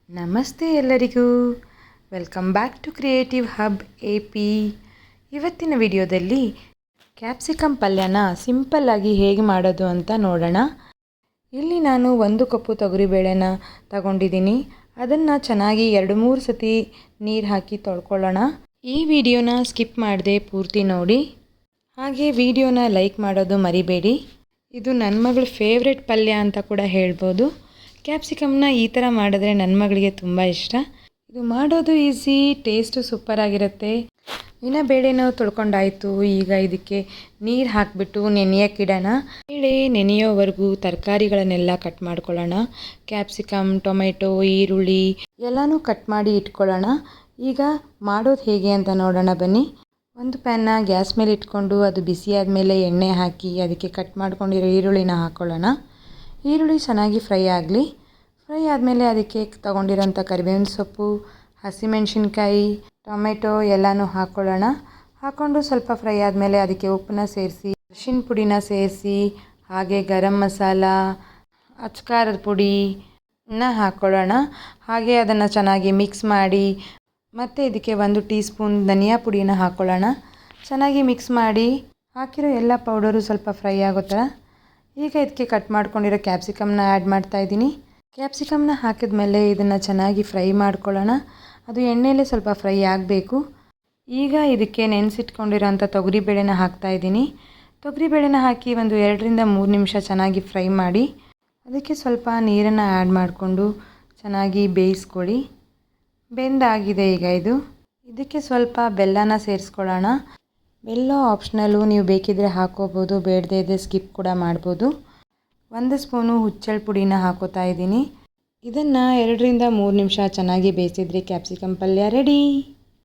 ನಮಸ್ತೆ ಎಲ್ಲರಿಗೂ, welcome back to creative hub AP. ಇವತ್ತಿನ ವಿಡಿಯೋದಲ್ಲಿ ಕ್ಯಾಪ್ಸಿಕಮ್ ಪಲ್ಯನ ಸಿಂಪಲ್ಲಾಗಿ ಹೇಗೆ ಮಾಡೋದು ಅಂತ ನೋಡೋಣ. ಇಲ್ಲಿ ನಾನು 1 ಕಪ್ಪು ತೊಗರಿಬೇಳೆನ ತಗೊಂಡಿದ್ದೀನಿ. ಅದನ್ನು ಚೆನ್ನಾಗಿ 2-3 ಸತಿ ನೀರು ಹಾಕಿ ತೊಳ್ಕೊಳ್ಳೋಣ. ಈ ವಿಡಿಯೋನ ಸ್ಕಿಪ್ ಮಾಡದೆ ಪೂರ್ತಿ ನೋಡಿ, ಹಾಗೆ ವಿಡಿಯೋನ ಲೈಕ್ ಮಾಡೋದು ಮರಿಬೇಡಿ. ಇದು ನನ್ನ ಮಗಳ ಫೇವ್ರೆಟ್ ಪಲ್ಯ ಅಂತ ಕೂಡ ಹೇಳ್ಬೋದು. ಕ್ಯಾಪ್ಸಿಕಮ್ನ ಈ ಥರ ಮಾಡಿದ್ರೆ ನನ್ನ ಮಗಳಿಗೆ ತುಂಬ ಇಷ್ಟ. ಇದು ಮಾಡೋದು ಈಸಿ, ಟೇಸ್ಟು ಸೂಪರಾಗಿರುತ್ತೆ. ಇನ್ನು ಬೇಳೆನೂ ತೊಳ್ಕೊಂಡಾಯಿತು. ಈಗ ಇದಕ್ಕೆ ನೀರು ಹಾಕಿಬಿಟ್ಟು ನೆನೆಯೋಕ್ಕಿಡೋಣ. ಬೇಳೆ ನೆನೆಯೋವರೆಗೂ ತರಕಾರಿಗಳನ್ನೆಲ್ಲ ಕಟ್ ಮಾಡ್ಕೊಳ್ಳೋಣ. ಕ್ಯಾಪ್ಸಿಕಮ್, ಟೊಮೆಟೊ, ಈರುಳ್ಳಿ ಎಲ್ಲನೂ ಕಟ್ ಮಾಡಿ ಇಟ್ಕೊಳ್ಳೋಣ. ಈಗ ಮಾಡೋದು ಹೇಗೆ ಅಂತ ನೋಡೋಣ ಬನ್ನಿ. ಒಂದು ಪ್ಯಾನ್ನ ಗ್ಯಾಸ್ ಮೇಲೆ ಇಟ್ಕೊಂಡು ಅದು ಬಿಸಿ ಆದಮೇಲೆ ಎಣ್ಣೆ ಹಾಕಿ ಅದಕ್ಕೆ ಕಟ್ ಮಾಡ್ಕೊಂಡಿರೋ ಈರುಳ್ಳಿನ ಹಾಕ್ಕೊಳ್ಳೋಣ. ಈರುಳ್ಳಿ ಚೆನ್ನಾಗಿ ಫ್ರೈ ಆಗಲಿ. ಫ್ರೈ ಆದಮೇಲೆ ಅದಕ್ಕೆ ತೊಗೊಂಡಿರೋಂಥ ಕರಿಬೇವಿನ ಸೊಪ್ಪು, ಹಸಿಮೆಣಸಿನ್ಕಾಯಿ, ಟೊಮೆಟೊ ಎಲ್ಲನೂ ಹಾಕ್ಕೊಳ್ಳೋಣ. ಹಾಕ್ಕೊಂಡು ಸ್ವಲ್ಪ ಫ್ರೈ ಆದಮೇಲೆ ಅದಕ್ಕೆ ಉಪ್ಪನ್ನ ಸೇರಿಸಿ, ಅರಿಶಿನ ಪುಡಿನ ಸೇರಿಸಿ, ಹಾಗೆ ಗರಂ ಮಸಾಲ, ಅಚ್ಕಾರದ ಪುಡಿನ ಹಾಕ್ಕೊಳ್ಳೋಣ. ಹಾಗೆ ಅದನ್ನು ಚೆನ್ನಾಗಿ ಮಿಕ್ಸ್ ಮಾಡಿ ಮತ್ತು ಇದಕ್ಕೆ 1 ಟೀ ಸ್ಪೂನ್ ಧನಿಯಾ ಪುಡಿನ ಹಾಕ್ಕೊಳ್ಳೋಣ. ಚೆನ್ನಾಗಿ ಮಿಕ್ಸ್ ಮಾಡಿ ಹಾಕಿರೋ ಎಲ್ಲ ಪೌಡರು ಸ್ವಲ್ಪ ಫ್ರೈ ಆಗೋ ಥರ. ಈಗ ಇದಕ್ಕೆ ಕಟ್ ಮಾಡ್ಕೊಂಡಿರೋ ಕ್ಯಾಪ್ಸಿಕಮ್ನ ಆ್ಯಡ್ ಮಾಡ್ತಾಯಿದ್ದೀನಿ. ಕ್ಯಾಪ್ಸಿಕಮ್ನ ಹಾಕಿದ ಮೇಲೆ ಇದನ್ನು ಚೆನ್ನಾಗಿ ಫ್ರೈ ಮಾಡ್ಕೊಳ್ಳೋಣ. ಅದು ಎಣ್ಣೆಯಲ್ಲೇ ಸ್ವಲ್ಪ ಫ್ರೈ ಆಗಬೇಕು. ಈಗ ಇದಕ್ಕೆ ನೆನೆಸಿಟ್ಕೊಂಡಿರೋಂಥ ತೊಗರಿಬೇಳೆನ ಹಾಕ್ತಾಯಿದ್ದೀನಿ. ತೊಗರಿಬೇಳೆನ ಹಾಕಿ ಒಂದು 2-3 ನಿಮಿಷ ಚೆನ್ನಾಗಿ ಫ್ರೈ ಮಾಡಿ ಅದಕ್ಕೆ ಸ್ವಲ್ಪ ನೀರನ್ನು ಆ್ಯಡ್ ಮಾಡಿಕೊಂಡು ಚೆನ್ನಾಗಿ ಬೇಯಿಸ್ಕೊಳ್ಳಿ. ಬೆಂದಾಗಿದೆ ಈಗ ಇದು. ಇದಕ್ಕೆ ಸ್ವಲ್ಪ ಬೆಲ್ಲನ ಸೇರಿಸ್ಕೊಳ್ಳೋಣ. ಬೆಲ್ಲ ಆಪ್ಷನಲ್ಲು, ನೀವು ಬೇಕಿದ್ದರೆ ಹಾಕ್ಕೋಬೋದು, ಬೇಡದೇ ಇದ್ದರೆ ಸ್ಕಿಪ್ ಕೂಡ ಮಾಡ್ಬೋದು. 1 ಸ್ಪೂನು ಹುಚ್ಚೆಳ್ಳು ಪುಡಿನ ಹಾಕೋತಾ ಇದ್ದೀನಿ. ಇದನ್ನು 2-3 ನಿಮಿಷ ಚೆನ್ನಾಗಿ ಬೇಯಿಸಿದ್ರೆ ಕ್ಯಾಪ್ಸಿಕಮ್ ಪಲ್ಯ ರೆಡಿ.